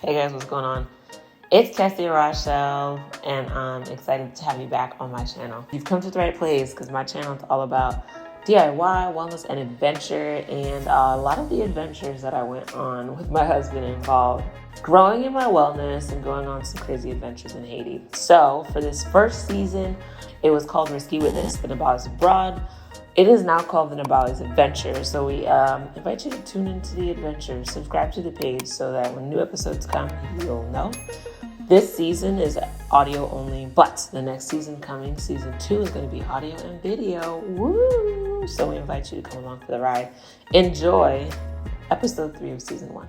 Hey guys, what's going on? It's Cassie and Rachelle, and I'm excited to have you back on my channel. You've come to the right place because my channel is all about DIY, wellness, and adventure, and a lot of the adventures that I went on with my husband involved growing in my wellness and going on some crazy adventures in Haiti. So for this first season, it was called Risky Witness, the Nabalis Abroad. It is now called the Nabalis Adventure, so we invite you to tune into the adventure, subscribe to the page so that when new episodes come, you'll know. This season is audio only, but the next season coming, season 2, is going to be audio and video. Woo! So we invite you to come along for the ride. Enjoy episode 3 of season 1.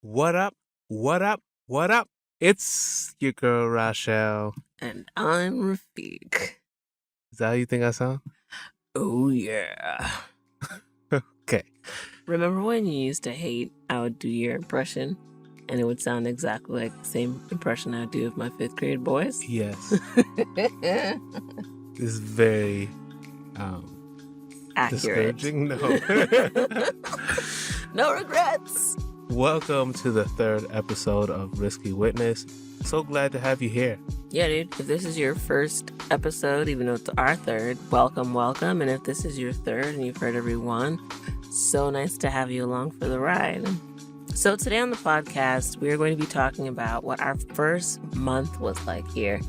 What up? What up? What up? It's your girl, Rachelle. And I'm Rafiq. Is that how you think I sound? Oh, yeah. Okay. Remember when you used to hate I would do your impression and it would sound exactly like the same impression I would do of my 5th grade boys? Yes. It's very accurate. discouraging. No. No regrets. Welcome to the 3rd episode of Risky Witness. So glad to have you here. Yeah, dude. If this is your first episode, even though it's our 3rd, welcome. And if this is your 3rd and you've heard every one, so nice to have you along for the ride. So today on the podcast, we are going to be talking about what our first month was like here.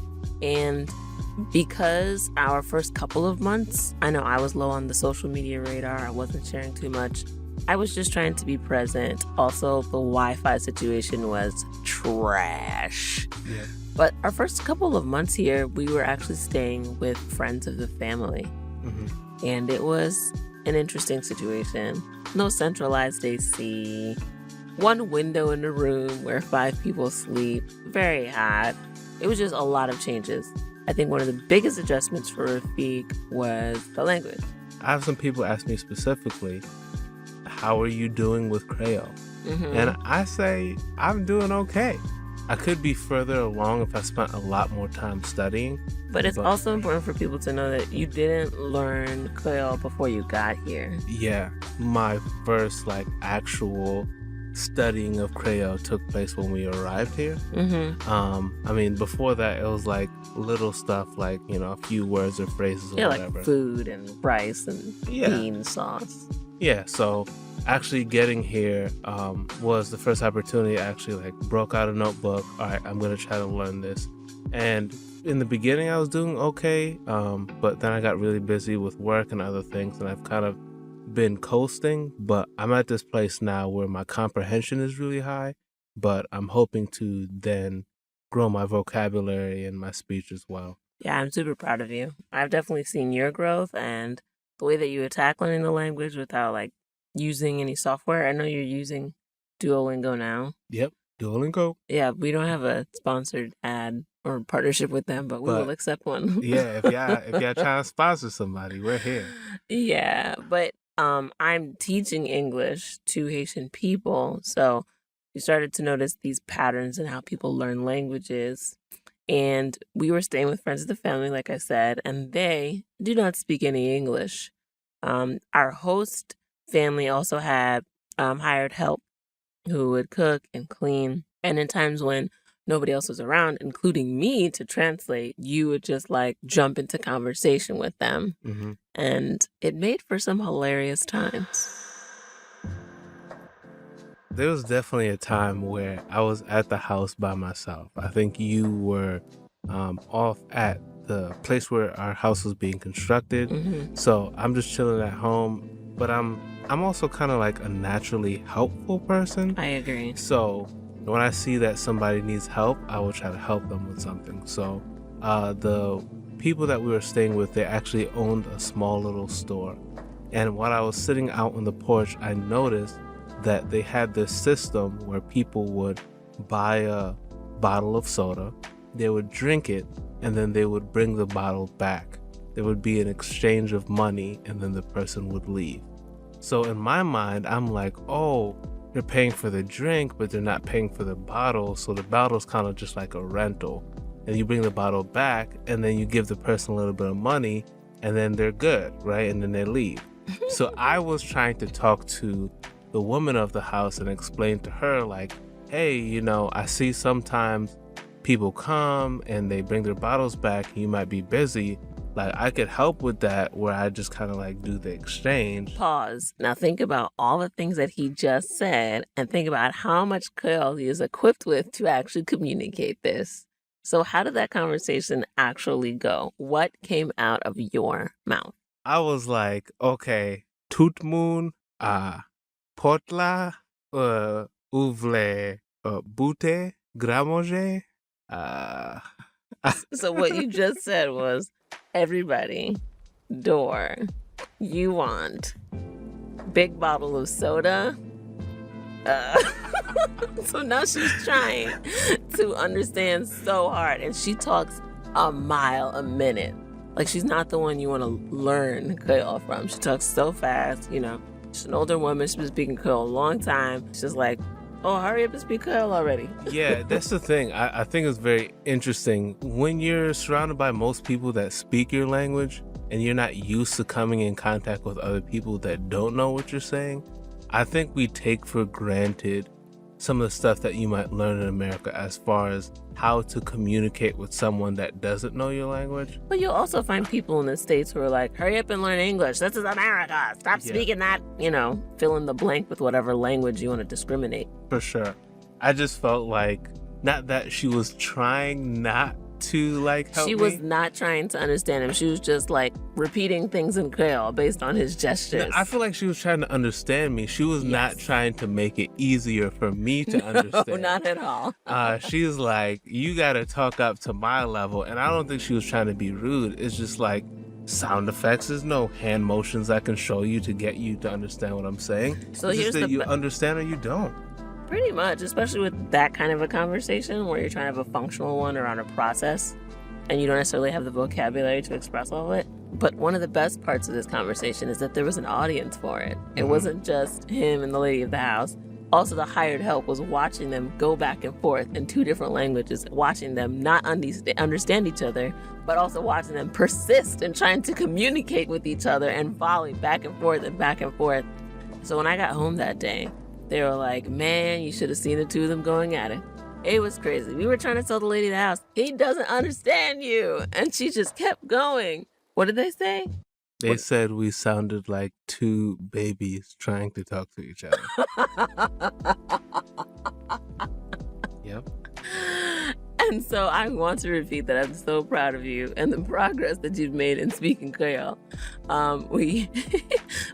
And because our first couple of months, I know I was low on the social media radar. I wasn't sharing too much. I was just trying to be present. Also, the Wi-Fi situation was trash. Yeah. But our first couple of months here, we were actually staying with friends of the family. Mm-hmm. And it was an interesting situation. No centralized AC. One window in the room where 5 people sleep. Very hot. It was just a lot of changes. I think one of the biggest adjustments for Rafiq was the language. I have some people ask me specifically, how are you doing with Creole? Mm-hmm. And I say, I'm doing okay. I could be further along if I spent a lot more time studying. But it's also important for people to know that you didn't learn Creole before you got here. Yeah, my first actual studying of Creole took place when we arrived here. Mm-hmm. Before that, it was little stuff a few words or phrases or whatever. Like food and rice and bean sauce. Yeah, so actually getting here was the first opportunity. I actually broke out a notebook. All right, I'm gonna try to learn this. And in the beginning, I was doing okay, but then I got really busy with work and other things, and I've kind of been coasting. But I'm at this place now where my comprehension is really high, but I'm hoping to then grow my vocabulary and my speech as well. Yeah, I'm super proud of you. I've definitely seen your growth and the way that you attack learning the language without using any software. I know you're using Duolingo now. Yep, Duolingo. Yeah, we don't have a sponsored ad or partnership with them, but we will accept one. Yeah, if y'all trying to sponsor somebody, we're here. Yeah, but I'm teaching English to Haitian people, so we started to notice these patterns in how people learn languages. And we were staying with friends of the family, like I said, and they do not speak any English. Our host family also had hired help who would cook and clean. And in times when nobody else was around, including me to translate, you would just jump into conversation with them. Mm-hmm. And it made for some hilarious times. There was definitely a time where I was at the house by myself. I think you were off at the place where our house was being constructed. Mm-hmm. So I'm just chilling at home. But I'm also kind of a naturally helpful person. I agree. So when I see that somebody needs help, I will try to help them with something. So the people that we were staying with, they actually owned a small little store. And while I was sitting out on the porch, I noticed that they had this system where people would buy a bottle of soda, they would drink it, and then they would bring the bottle back. There would be an exchange of money, and then the person would leave. So in my mind, I'm like, oh, they're paying for the drink, but they're not paying for the bottle, so the bottle's kind of just like a rental. And you bring the bottle back, and then you give the person a little bit of money, and then they're good, right? And then they leave. So I was trying to talk to the woman of the house and explain to her, hey, I see sometimes people come and they bring their bottles back and you might be busy. Like, I could help with that, where I just kind of like do the exchange. Pause. Now think about all the things that he just said and think about how much Creole he is equipped with to actually communicate this. So how did that conversation actually go? What came out of your mouth? I was like, okay, tout moun, potla, ouvle, boute, gramoje, So what you just said was, everybody, door, you want big bottle of soda? So now she's trying to understand so hard, and she talks a mile a minute. Like, she's not the one you want to learn Creole from. She talks so fast, She's an older woman. She's been speaking Creole a long time. She's just like, oh, hurry up and speak Creole already. Yeah, that's the thing. I think it's very interesting. When you're surrounded by most people that speak your language and you're not used to coming in contact with other people that don't know what you're saying, I think we take for granted some of the stuff that you might learn in America as far as how to communicate with someone that doesn't know your language. But you'll also find people in the States who are like, hurry up and learn English. This is America. Stop speaking that, fill in the blank with whatever language you want to discriminate. For sure. I just felt like, not that she was trying not to help She was not trying to understand him. She was just repeating things in Creole based on his gestures. No, I feel like she was trying to understand me. She was not trying to make it easier for me to understand. No, not at all. She was like, you got to talk up to my level. And I don't think she was trying to be rude. It's just like sound effects. There's no hand motions I can show you to get you to understand what I'm saying. So it's here's just that you understand or you don't. Pretty much, especially with that kind of a conversation where you're trying to have a functional one around a process and you don't necessarily have the vocabulary to express all of it. But one of the best parts of this conversation is that there was an audience for it. It wasn't just him and the lady of the house. Also, the hired help was watching them go back and forth in two different languages, watching them not understand each other, but also watching them persist in trying to communicate with each other and volley back and forth and back and forth. So when I got home that day, they were like, man, you should have seen the two of them going at it. It was crazy. We were trying to tell the lady of the house, he doesn't understand you. And she just kept going. What did they say? They said we sounded like two babies trying to talk to each other. Yep. And so I want to repeat that I'm so proud of you and the progress that you've made in speaking Creole.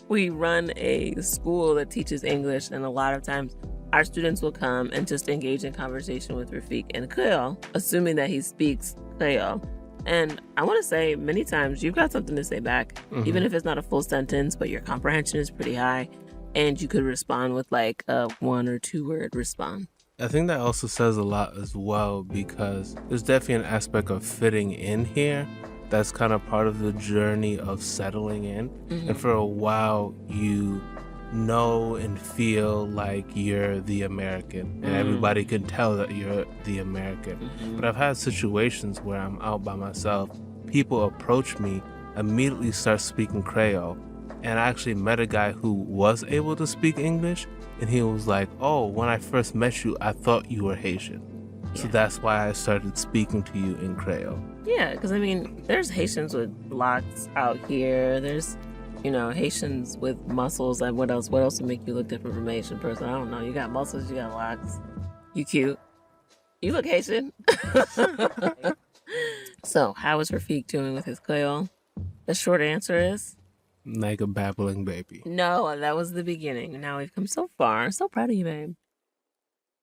We run a school that teaches English, and a lot of times our students will come and just engage in conversation with Rafiq in Creole, assuming that he speaks Creole. And I want to say many times you've got something to say back, even if it's not a full sentence, but your comprehension is pretty high, and you could respond with a 1 or 2 word response. I think that also says a lot as well, because there's definitely an aspect of fitting in here that's kind of part of the journey of settling in. And for a while, you know and feel like you're the American, and everybody can tell that you're the American. But I've had situations where I'm out by myself, people approach me, immediately start speaking Creole, and I actually met a guy who was able to speak English, and he was like, oh, when I first met you, I thought you were Haitian. So that's why I started speaking to you in Creole. Yeah, because there's Haitians with locks out here. There's, Haitians with muscles. Like, what else would make you look different from a Haitian person? I don't know. You got muscles, you got locks. You cute. You look Haitian. So, how is Rafiq doing with his Creole? The short answer is... like a babbling baby. No, that was the beginning. Now we've come so far. So proud of you, babe.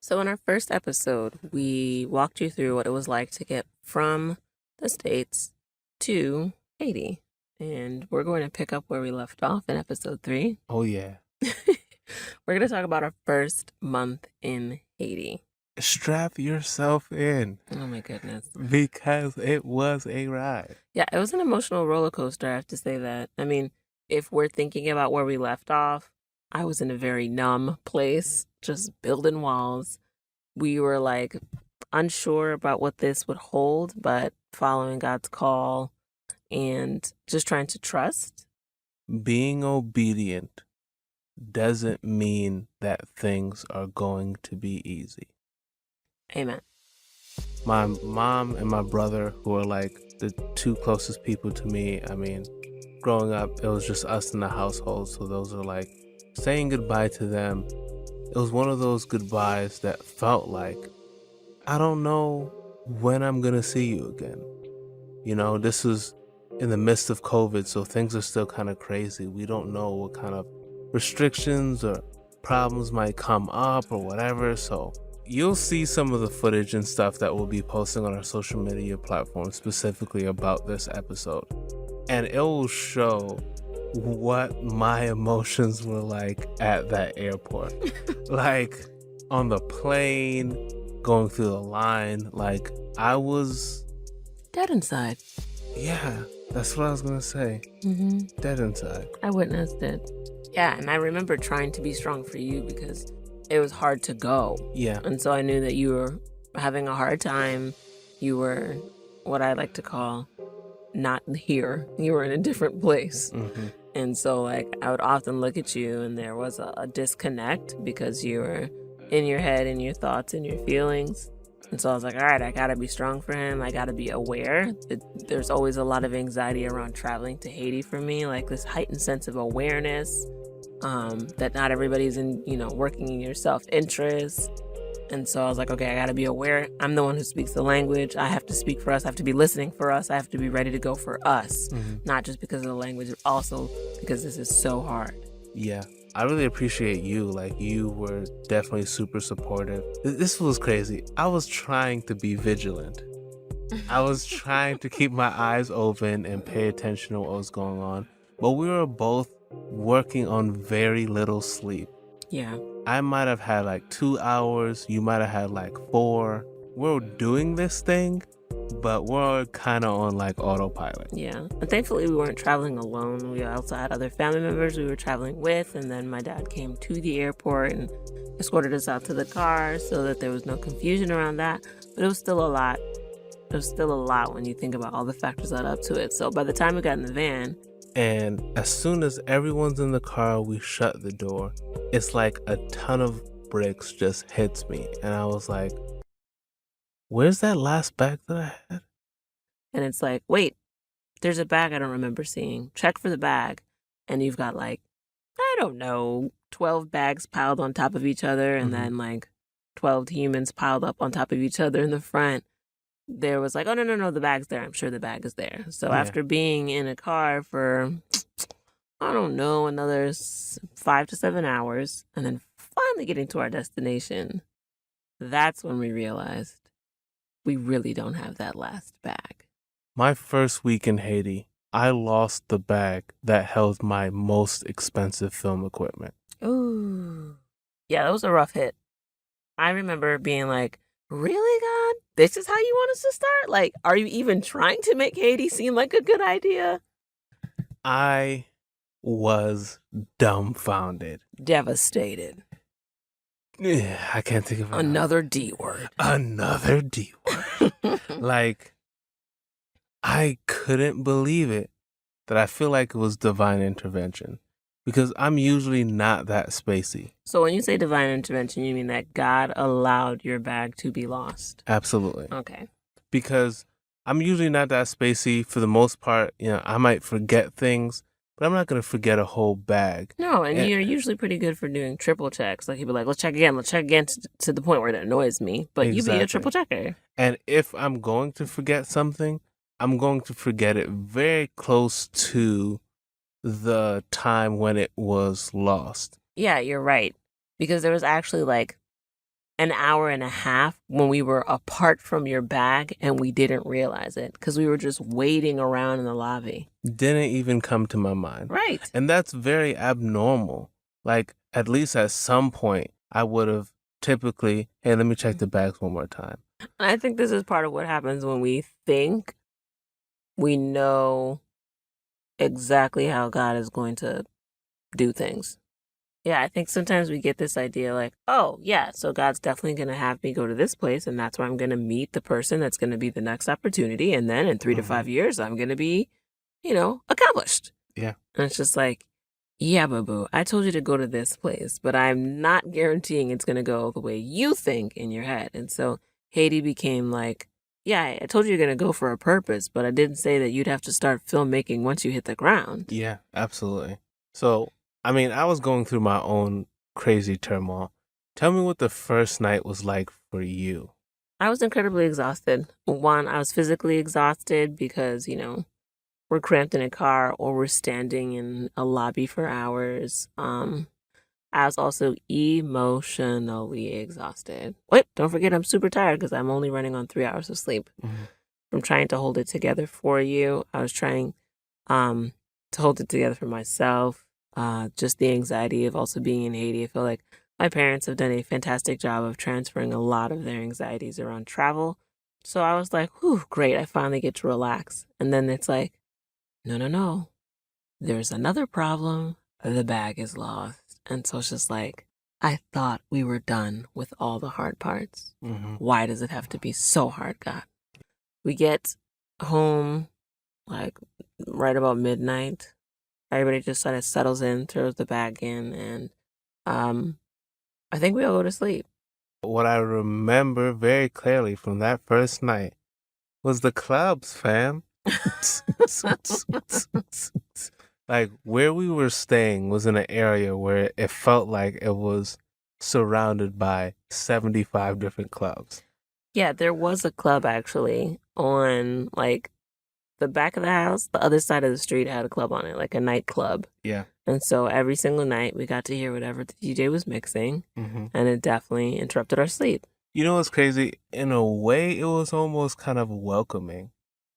So in our first episode, we walked you through what it was like to get from the States to Haiti. And we're going to pick up where we left off in episode 3. Oh, yeah. We're going to talk about our first month in Haiti. Strap yourself in. Oh, my goodness. Because it was a ride. Yeah, it was an emotional roller coaster, I have to say that. If we're thinking about where we left off, I was in a very numb place, just building walls. We were unsure about what this would hold, but following God's call and just trying to trust. Being obedient doesn't mean that things are going to be easy. Amen. My mom and my brother, who are like the two closest people to me. I mean, growing up, it was just us in the household. So those are like saying goodbye to them. It was one of those goodbyes that felt like, I don't know when I'm going to see you again. You know, this is in the midst of COVID, so things are still kind of crazy. We don't know what kind of restrictions or problems might come up or whatever. So you'll see some of the footage and stuff that we'll be posting on our social media platforms specifically about this episode. And it will show what my emotions were like at that airport. Like on the plane, going through the line, like I was dead inside. Yeah, that's what I was gonna say. Dead inside. I witnessed it. Yeah, and I remember trying to be strong for you because it was hard to go. Yeah. And so I knew that you were having a hard time. You were what I like to call not here. You were in a different place. And so like I would often look at you and there was a disconnect because you were in your head and your thoughts and your feelings. And so I was like, all right, I gotta be strong for him. I gotta be aware. There's always a lot of anxiety around traveling to Haiti for me, like this heightened sense of awareness, that not everybody's working in your self-interest. And so I was like, okay, I gotta be aware. I'm the one who speaks the language. I have to speak for us. I have to be listening for us. I have to be ready to go for us. Not just because of the language, but also because this is so hard. Yeah. I really appreciate you. Like, you were definitely super supportive. This was crazy. I was trying to be vigilant. I was trying to keep my eyes open and pay attention to what was going on. But we were both working on very little sleep. Yeah. I might have had like 2 hours. You might have had like 4. We're doing this thing, but we're kind of on like autopilot. Yeah. And thankfully we weren't traveling alone. We also had other family members we were traveling with. And then my dad came to the airport and escorted us out to the car so that there was no confusion around that. But it was still a lot. It was still a lot when you think about all the factors that up to it. So by the time we got in the van. And as soon as everyone's in the car, we shut the door. It's like a ton of bricks just hits me. And I was like, where's that last bag that I had? And it's like, wait, there's a bag I don't remember seeing. Check for the bag. And you've got like, I don't know, 12 bags piled on top of each other. And then like 12 humans piled up on top of each other in the front. There was like, oh, no, the bag's there. I'm sure the bag is there. So after being in a car for, I don't know, another 5 to 7 hours, and then finally getting to our destination, that's when we realized we really don't have that last bag. My first week in Haiti, I lost the bag that held my most expensive film equipment. Ooh. Yeah, that was a rough hit. I remember being like, really, God? This is how you want us to start? Like, are you even trying to make Haiti seem like a good idea? I was dumbfounded. Devastated. I can't think of another D word. Another D word. Like, I couldn't believe it. That I feel like it was divine intervention. Because I'm usually not that spacey. So when you say divine intervention, you mean that God allowed your bag to be lost? Absolutely. Okay. Because I'm usually not that spacey. For the most part, I might forget things, but I'm not going to forget a whole bag. No, and you're usually pretty good for doing triple checks. Like, you'd be like, let's check again to the point where it annoys me. But you be a triple checker. And if I'm going to forget something, I'm going to forget it very close to the time when it was lost. Yeah, you're right. Because there was actually like an hour and a half when we were apart from your bag and we didn't realize it because we were just waiting around in the lobby. Didn't even come to my mind. Right. And that's very abnormal. Like, at least at some point, I would have typically, hey, let me check the bags one more time. I think this is part of what happens when we think we know exactly how God is going to do things. Yeah, I think sometimes we get this idea like, oh, yeah, so God's definitely going to have me go to this place, and that's where I'm going to meet the person that's going to be the next opportunity, and then in 3 to 5 years, I'm going to be, accomplished. Yeah. And it's just like, yeah, boo-boo, I told you to go to this place, but I'm not guaranteeing it's going to go the way you think in your head. And so Haiti became like, yeah, I told you you're going to go for a purpose, but I didn't say that you'd have to start filmmaking once you hit the ground. Yeah, absolutely. So, I mean, I was going through my own crazy turmoil. Tell me what the first night was like for you. I was incredibly exhausted. One, I was physically exhausted because, we're cramped in a car or we're standing in a lobby for hours. I was also emotionally exhausted. Wait, don't forget I'm super tired because I'm only running on 3 hours of sleep. Mm-hmm. From trying to hold it together for you. I was trying to hold it together for myself. Just the anxiety of also being in Haiti. I feel like my parents have done a fantastic job of transferring a lot of their anxieties around travel. So I was like, whew, great, I finally get to relax. And then it's like, no. There's another problem. The bag is lost. And so it's just like, I thought we were done with all the hard parts. Mm-hmm. Why does it have to be so hard, God? We get home like right about midnight. Everybody just sort of settles in, throws the bag in, and I think we all go to sleep. What I remember very clearly from that first night was the clubs, fam. Like, where we were staying was in an area where it felt like it was surrounded by 75 different clubs. Yeah, there was a club actually on like the back of the house. The other side of the street had a club on it, like a nightclub. Yeah. And so every single night we got to hear whatever the DJ was mixing, Mm-hmm. and it definitely interrupted our sleep. You know what's crazy? In a way, it was almost kind of welcoming.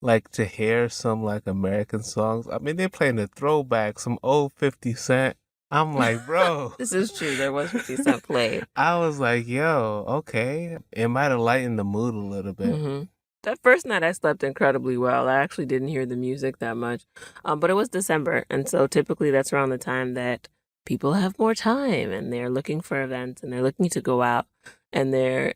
Like, to hear some, like, American songs. I mean, they're playing the throwback, some old 50 Cent. I'm like, bro. This is true. There was 50 Cent played. I was like, yo, okay. It might have lightened the mood a little bit. Mm-hmm. That first night I slept incredibly well. I actually didn't hear the music that much. But it was December. And so typically that's around the time that people have more time and they're looking for events and they're looking to go out. And there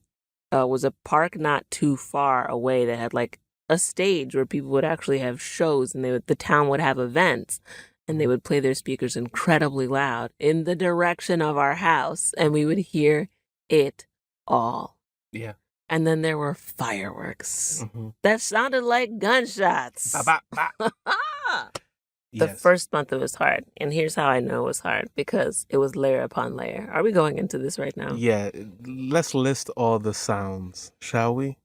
was a park not too far away that had like a stage where people would actually have shows, and the town would have events, and they would play their speakers incredibly loud in the direction of our house, and we would hear it all. Yeah. And then there were fireworks Mm-hmm. that sounded like gunshots. Ba, ba, ba. The Yes. first month it was hard, and here's how I know it was hard, because it was layer upon layer. Are we going into this right now? Yeah, let's list all the sounds, shall we?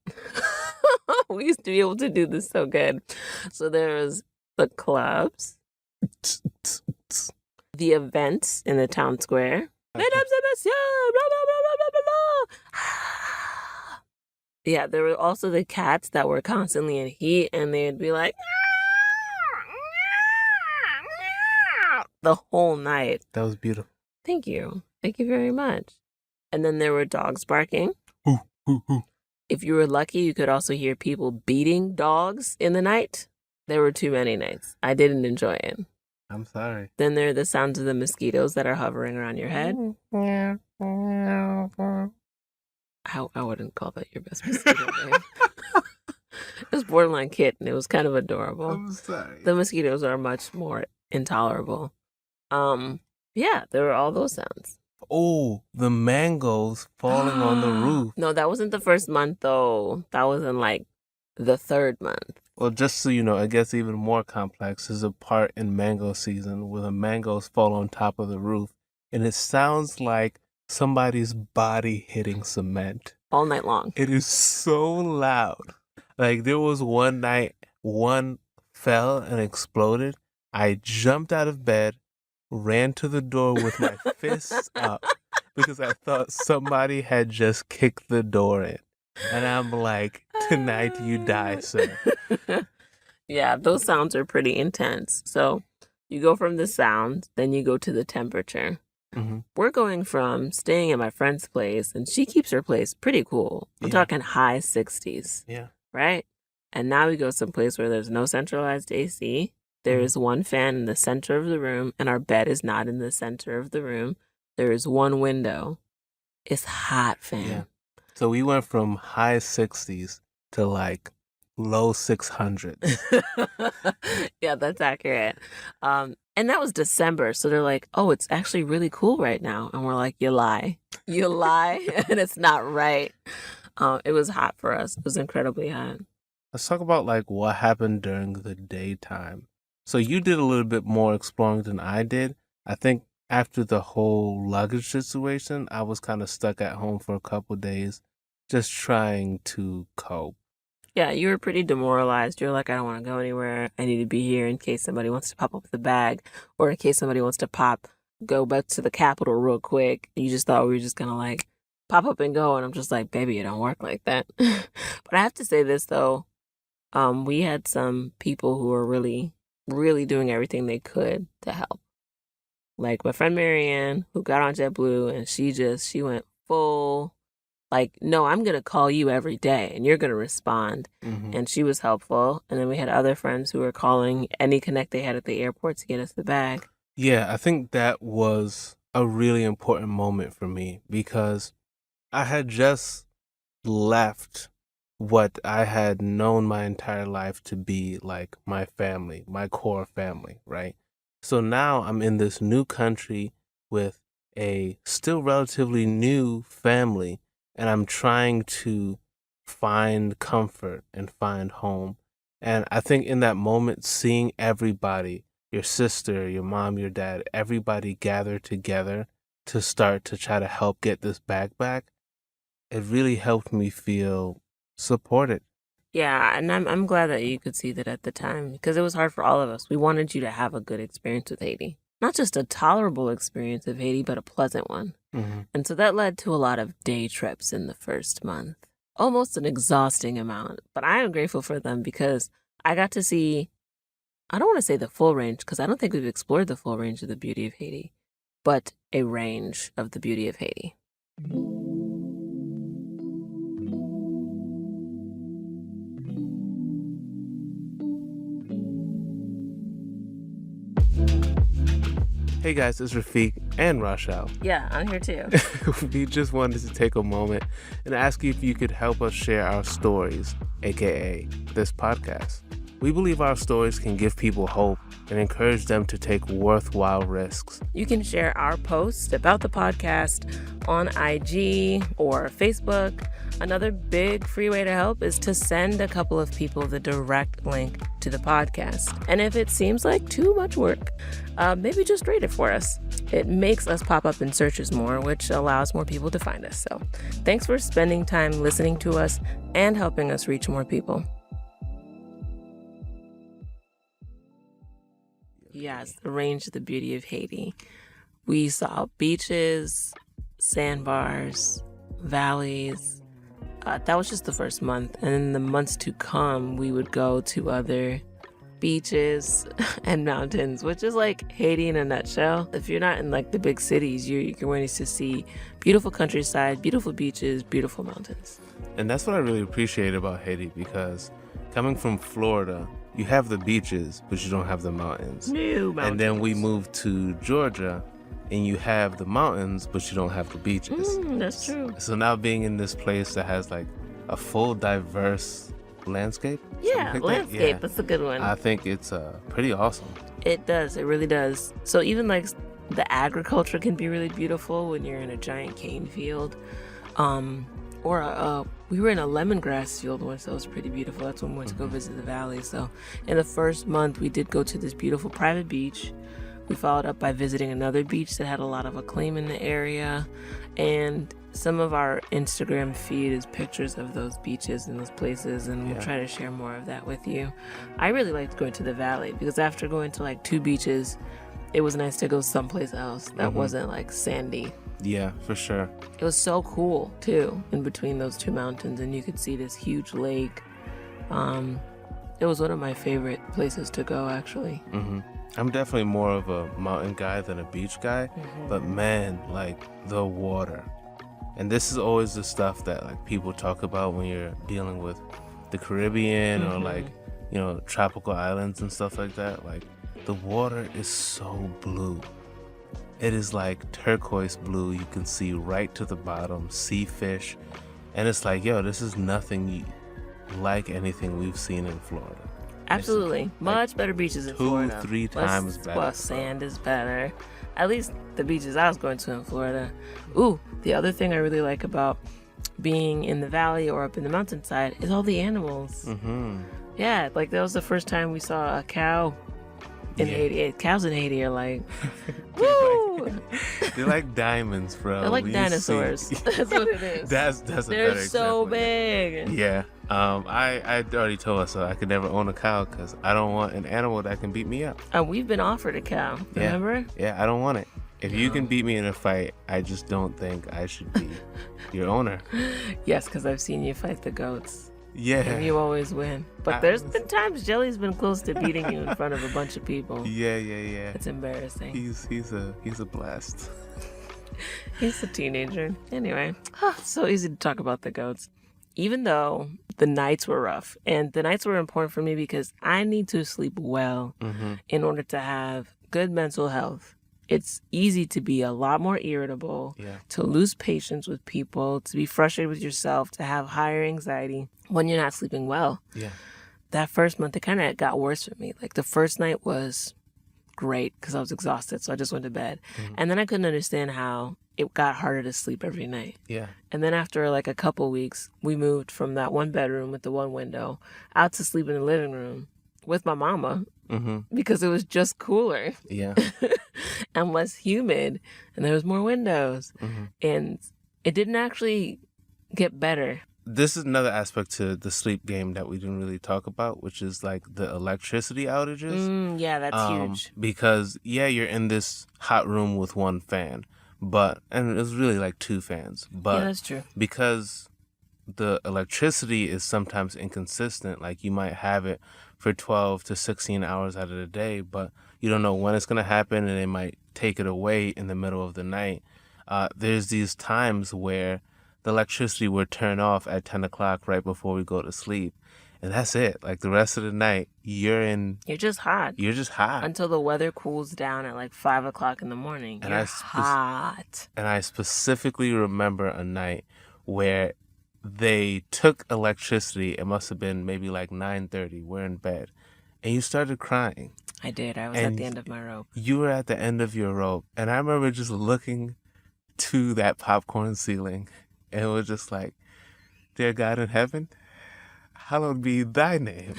We used to be able to do this so good. So there was the clubs, the events in the town square. Mesdames et messieurs, blah, blah, blah, blah, blah, blah. Yeah, there were also the cats that were constantly in heat, and they'd be like, the whole night. That was beautiful. Thank you. Thank you very much. And then there were dogs barking. Hoo, hoo, hoo. If you were lucky, you could also hear people beating dogs in the night. There were too many nights. I didn't enjoy it. I'm sorry. Then there are the sounds of the mosquitoes that are hovering around your head. I wouldn't call that your best mosquito name. It was borderline kitten. It was kind of adorable. I'm sorry. The mosquitoes are much more intolerable. Yeah, there were all those sounds. Oh, the mangoes falling on the roof. No, that wasn't the first month though. That was in like the third month. Well, just so you know, it gets even more complex. There's a part in mango season where the mangoes fall on top of the roof, and it sounds like somebody's body hitting cement. All night long. It is so loud. Like, there was one night, one fell and exploded. I jumped out of bed, ran to the door with my fists up because I thought somebody had just kicked the door in. And I'm like, tonight you die, sir. Yeah, those sounds are pretty intense. So you go from the sound, then you go to the temperature. Mm-hmm. We're going from staying at my friend's place, and she keeps her place pretty cool. I'm Yeah. talking high 60s. Yeah. Right? And now we go someplace where there's no centralized AC. There is one fan in the center of the room, and our bed is not in the center of the room. There is one window. It's hot, fam. Yeah. So we went from high 60s to like low 600s. Yeah, that's accurate. And that was December. So they're like, oh, it's actually really cool right now. And we're like, you lie. You lie, and it's not right. It was hot for us. It was incredibly hot. Let's talk about like what happened during the daytime. So you did a little bit more exploring than I did. I think after the whole luggage situation, I was kind of stuck at home for a couple days, just trying to cope. Yeah, you were pretty demoralized. You're like, I don't want to go anywhere. I need to be here in case somebody wants to pop up with a bag, or in case somebody wants to go back to the Capitol real quick. You just thought we were just gonna like pop up and go, and I'm just like, baby, it don't work like that. But I have to say this though, we had some people who were really, really doing everything they could to help. Like my friend Marianne, who got on JetBlue, and she went full. Like, no, I'm going to call you every day and you're going to respond. Mm-hmm. And she was helpful. And then we had other friends who were calling any connect they had at the airport to get us the bag. Yeah, I think that was a really important moment for me because I had just left what I had known my entire life to be like my family, my core family, right? So now I'm in this new country with a still relatively new family. And I'm trying to find comfort and find home. And I think in that moment, seeing everybody, your sister, your mom, your dad, everybody gather together to start to try to help get this bag back, it really helped me feel supported. Yeah, and I'm glad that you could see that at the time because it was hard for all of us. We wanted you to have a good experience with Haiti. Not just a tolerable experience of Haiti, but a pleasant one. Mm-hmm. And so that led to a lot of day trips in the first month. Almost an exhausting amount. But I am grateful for them because I got to see, I don't want to say the full range because I don't think we've explored the full range of the beauty of Haiti, but a range of the beauty of Haiti. Hey guys, it's Rafiq and Rachelle. Yeah, I'm here too. We just wanted to take a moment and ask you if you could help us share our stories, aka this podcast. We believe our stories can give people hope and encourage them to take worthwhile risks. You can share our posts about the podcast on IG or Facebook. Another big free way to help is to send a couple of people the direct link to the podcast. And if it seems like too much work, maybe just rate it for us. It makes us pop up in searches more, which allows more people to find us. So thanks for spending time listening to us and helping us reach more people. Yes, the range of the beauty of Haiti. We saw beaches, sandbars, valleys. That was just the first month. And in the months to come, we would go to other beaches and mountains, which is like Haiti in a nutshell. If you're not in like the big cities, you're going to see beautiful countryside, beautiful beaches, beautiful mountains. And that's what I really appreciate about Haiti because coming from Florida, you have the beaches, but you don't have the mountains. No mountains. And then we moved to Georgia, and you have the mountains, but you don't have the beaches. That's true. So now being in this place that has like a full diverse landscape. Yeah, landscape. That's a good one. I think it's pretty awesome. It does. It really does. So even like the agriculture can be really beautiful when you're in a giant cane field. We were in a lemongrass field once that was pretty beautiful. That's when we went to go visit the valley. So in the first month, we did go to this beautiful private beach. We followed up by visiting another beach that had a lot of acclaim in the area. And some of our Instagram feed is pictures of those beaches and those places, and we'll try to share more of that with you. I really liked going to the valley because after going to like 2 beaches, it was nice to go someplace else that wasn't like sandy. Yeah, for sure. It was so cool too, in between those 2 mountains, and you could see this huge lake. It was one of my favorite places to go, actually. I'm definitely more of a mountain guy than a beach guy, but man, like the water. And this is always the stuff that like people talk about when you're dealing with the Caribbean or like, you know, tropical islands and stuff like that. Like the water is so blue. It is like turquoise blue. You can see right to the bottom, sea fish. And it's like, yo, this is nothing like anything we've seen in Florida. Absolutely. Much better beaches in Florida. 2-3 times better. Well, sand is better. At least the beaches I was going to in Florida. Ooh, the other thing I really like about being in the valley or up in the mountainside is all the animals. Yeah, like that was the first time we saw a cow in Haiti. Cows in Haiti are like, woo! They're like diamonds, bro. They're like dinosaurs. That's what it is. That's a better They're so example. big. Yeah. I already told myself I could never own a cow because I don't want an animal that can beat me up. We've been offered a cow, remember? Yeah, I don't want it. If you can beat me in a fight, I just don't think I should be your owner. Yes, because I've seen you fight the goats. Yeah. And you always win. But there's been times Jelly's been close to beating you in front of a bunch of people. Yeah. It's embarrassing. He's a blast. He's a teenager. Anyway, it's so easy to talk about the goats. Even though the nights were rough, and the nights were important for me because I need to sleep well in order to have good mental health. It's easy to be a lot more irritable, to lose patience with people, to be frustrated with yourself, to have higher anxiety when you're not sleeping well. Yeah. That first month, it kind of got worse for me. Like the first night was great because I was exhausted, so I just went to bed. And then I couldn't understand how it got harder to sleep every night. Yeah. And then after like a couple weeks, we moved from that one bedroom with the one window out to sleep in the living room with my mama because it was just cooler. Yeah. And less humid, and there was more windows. And it didn't actually get better. This is another aspect to the sleep game that we didn't really talk about, which is like the electricity outages. Yeah, that's huge. Because, you're in this hot room with one fan, and it was really like two fans. But yeah, that's true. Because the electricity is sometimes inconsistent, like you might have it for 12 to 16 hours out of the day, but you don't know when it's going to happen, and they might take it away in the middle of the night. There's these times where the electricity would turn off at 10 o'clock right before we go to sleep. And that's it. Like the rest of the night, you're just hot. Until the weather cools down at like 5 o'clock in the morning. And you're hot. And I specifically remember a night where they took electricity. It must have been maybe like 9:30. We're in bed. And you started crying. I did. I was at the end of my rope. You were at the end of your rope. And I remember just looking to that popcorn ceiling. And it was just like, dear God in heaven, hallowed be thy name.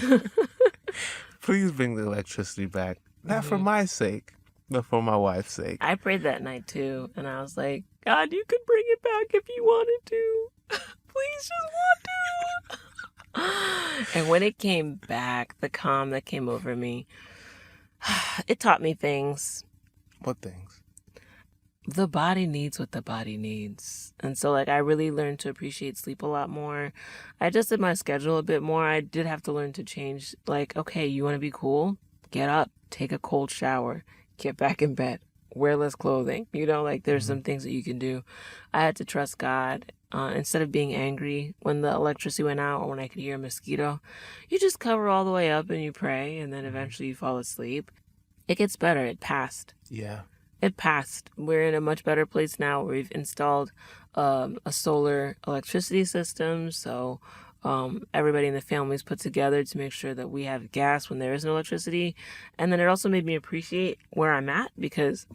Please bring the electricity back. Not for my sake, but for my wife's sake. I prayed that night too. And I was like, God, you could bring it back if you wanted to. Please just want to. And when it came back, the calm that came over me, it taught me things. What things? The body needs what the body needs. And so, like, I really learned to appreciate sleep a lot more. I adjusted my schedule a bit more. I did have to learn to change. Like, okay, you want to be cool? Get up, take a cold shower, get back in bed, wear less clothing. You know, like, there's some things that you can do. I had to trust God. Instead of being angry when the electricity went out or when I could hear a mosquito, you just cover all the way up and you pray, and then eventually you fall asleep. It gets better. It passed. Yeah. It passed. We're in a much better place now where we've installed a solar electricity system. So everybody in the family is put together to make sure that we have gas when there isn't electricity. And then it also made me appreciate where I'm at, because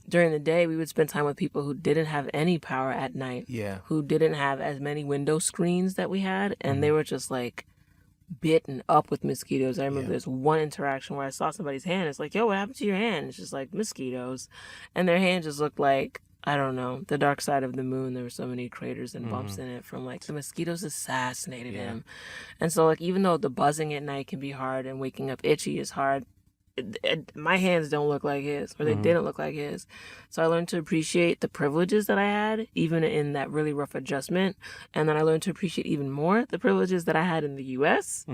during the day we would spend time with people who didn't have any power at night. Yeah. Who didn't have as many window screens that we had. And they were just like bitten up with mosquitoes. I remember there's one interaction where I saw somebody's hand. It's like, yo, what happened to your hand? It's just like mosquitoes. And their hand just looked like, I don't know, the dark side of the moon. There were so many craters and bumps in it from like the mosquitoes assassinated him. And so like, even though the buzzing at night can be hard and waking up itchy is hard, my hands don't look like his, or they didn't look like his. So I learned to appreciate the privileges that I had, even in that really rough adjustment. And then I learned to appreciate even more the privileges that I had in the U.S.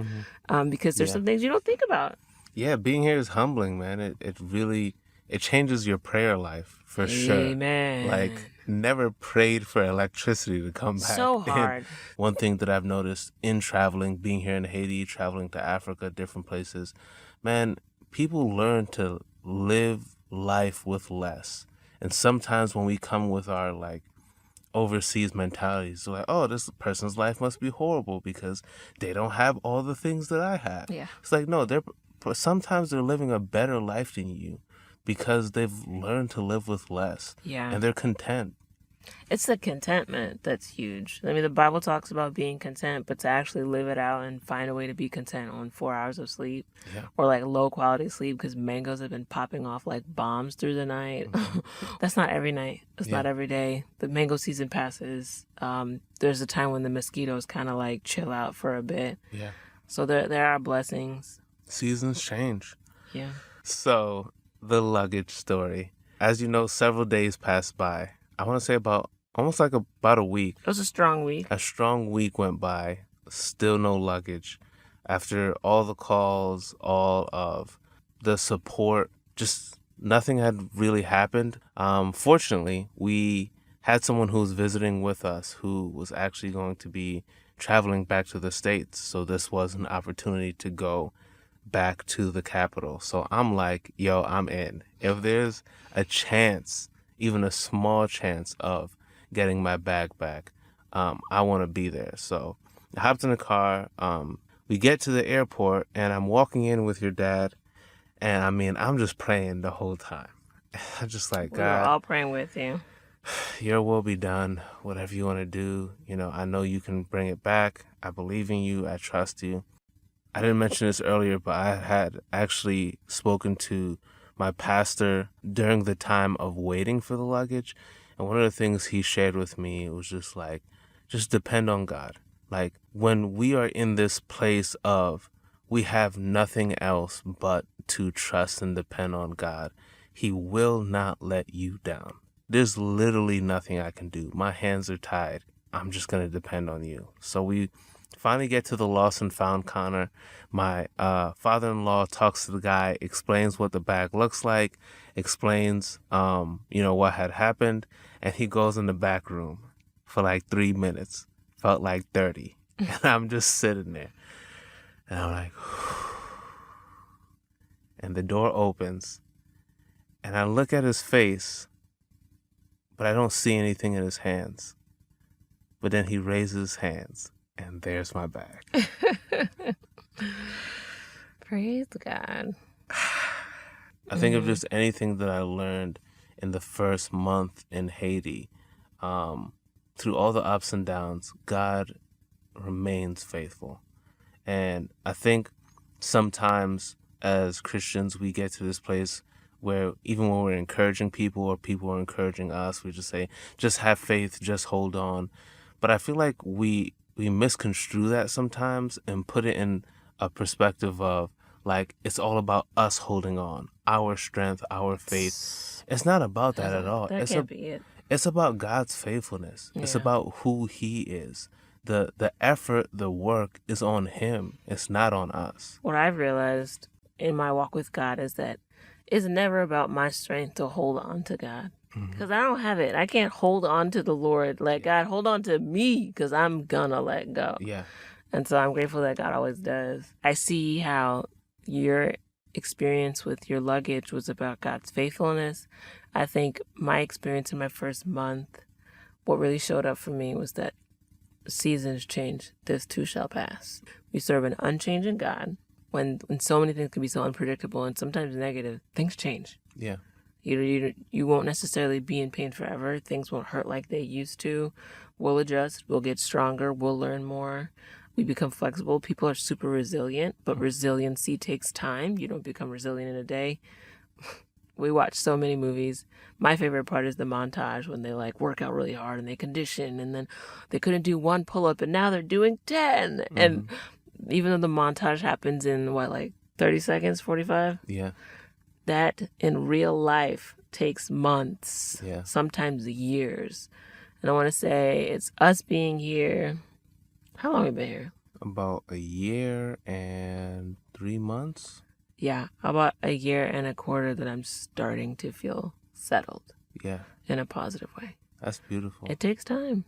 Because there's some things you don't think about. Yeah, being here is humbling, man. It really changes your prayer life for sure. Amen. Like, never prayed for electricity to come back. So hard. And one thing that I've noticed in traveling, being here in Haiti, traveling to Africa, different places, man, people learn to live life with less. And sometimes when we come with our like overseas mentalities, like, oh, this person's life must be horrible because they don't have all the things that I have. Yeah. It's like, no, sometimes they're living a better life than you because they've learned to live with less. Yeah. And they're content. It's the contentment that's huge. I mean, the Bible talks about being content, but to actually live it out and find a way to be content on 4 hours of sleep or like low quality sleep because mangoes have been popping off like bombs through the night. That's not every night. It's not every day. The mango season passes. There's a time when the mosquitoes kind of like chill out for a bit. Yeah. So there are blessings. Seasons change. Yeah. So the luggage story. As you know, several days passed by. I want to say about a week. It was a strong week. A strong week went by. Still no luggage. After all the calls, all of the support, just nothing had really happened. Fortunately, we had someone who was visiting with us who was actually going to be traveling back to the States. So this was an opportunity to go back to the capital. So I'm like, yo, I'm in. If there's a chance, even a small chance of getting my bag back, I want to be there. So I hopped in the car. We get to the airport and I'm walking in with your dad. And I mean, I'm just praying the whole time. I'm just like, God, we're all praying with you. Your will be done. Whatever you want to do, I know you can bring it back. I believe in you. I trust you. I didn't mention this earlier, but I had actually spoken to my pastor during the time of waiting for the luggage. And one of the things he shared with me was just depend on God. Like when we are in this place of we have nothing else but to trust and depend on God, He will not let you down. There's literally nothing I can do. My hands are tied. I'm just going to depend on you. So we finally get to the lost and found counter. My father-in-law talks to the guy, explains what the bag looks like, explains, what had happened. And he goes in the back room for like 3 minutes. Felt like 30. And I'm just sitting there. And I'm like, and the door opens. And I look at his face, but I don't see anything in his hands. But then he raises his hands, and there's my bag. Praise God. I think of just anything that I learned in the first month in Haiti. Through all the ups and downs, God remains faithful. And I think sometimes as Christians, we get to this place where even when we're encouraging people or people are encouraging us, we just say, just have faith, just hold on. But I feel like we misconstrue that sometimes and put it in a perspective of like, it's all about us holding on, our strength, our faith. It's not about that at all. That can't be it. It's about God's faithfulness. Yeah. It's about who He is. The effort, the work is on Him. It's not on us. What I've realized in my walk with God is that it's never about my strength to hold on to God. Because I don't have it. I can't hold on to the Lord. Let God hold on to me because I'm gonna let go. Yeah. And so I'm grateful that God always does. I see how your experience with your luggage was about God's faithfulness. I think my experience in my first month, what really showed up for me was that seasons change. This too shall pass. We serve an unchanging God. When so many things can be so unpredictable and sometimes negative, things change. Yeah. You won't necessarily be in pain forever. Things won't hurt like they used to. We'll adjust. We'll get stronger. We'll learn more. We become flexible. People are super resilient, but resiliency takes time. You don't become resilient in a day. We watch so many movies. My favorite part is the montage when they like work out really hard and they condition and then they couldn't do one pull-up and now they're doing 10. And even though the montage happens in 30 seconds, 45? Yeah. That in real life takes months, yeah, sometimes years. And I want to say it's us being here. How long have we been here? About a year and 3 months. Yeah, about a year and a quarter that I'm starting to feel settled. Yeah. In a positive way. That's beautiful. It takes time.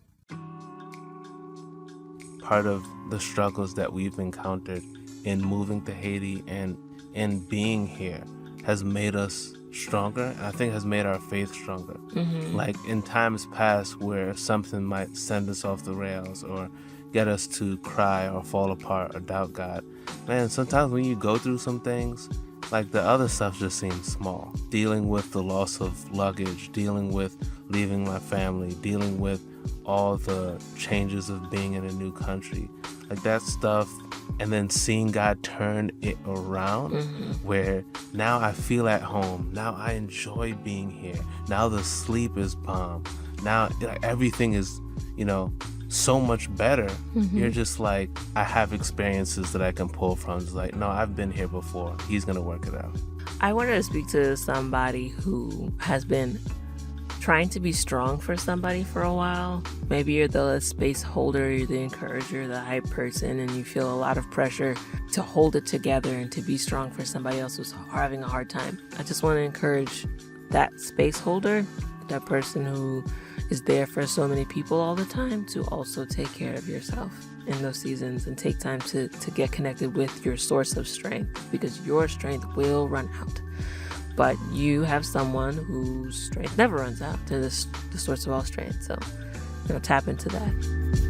Part of the struggles that we've encountered in moving to Haiti and in being here has made us stronger, and I think has made our faith stronger. Mm-hmm. Like in times past where something might send us off the rails or get us to cry or fall apart or doubt God. Man, sometimes when you go through some things, like the other stuff just seems small. Dealing with the loss of luggage, dealing with leaving my family, dealing with all the changes of being in a new country, like that stuff, and then seeing God turn it around where now I feel at home. Now I enjoy being here. Now the sleep is bomb. Now everything is, so much better. You're just like, I have experiences that I can pull from. It's like, no, I've been here before. He's going to work it out. I wanted to speak to somebody who has been trying to be strong for somebody for a while. Maybe you're the space holder, you're the encourager, the hype person, and you feel a lot of pressure to hold it together and to be strong for somebody else who's having a hard time. I just want to encourage that space holder, that person who is there for so many people all the time, to also take care of yourself in those seasons and take time to get connected with your source of strength, because your strength will run out. But you have someone whose strength never runs out. They're the source of all strength. So, tap into that.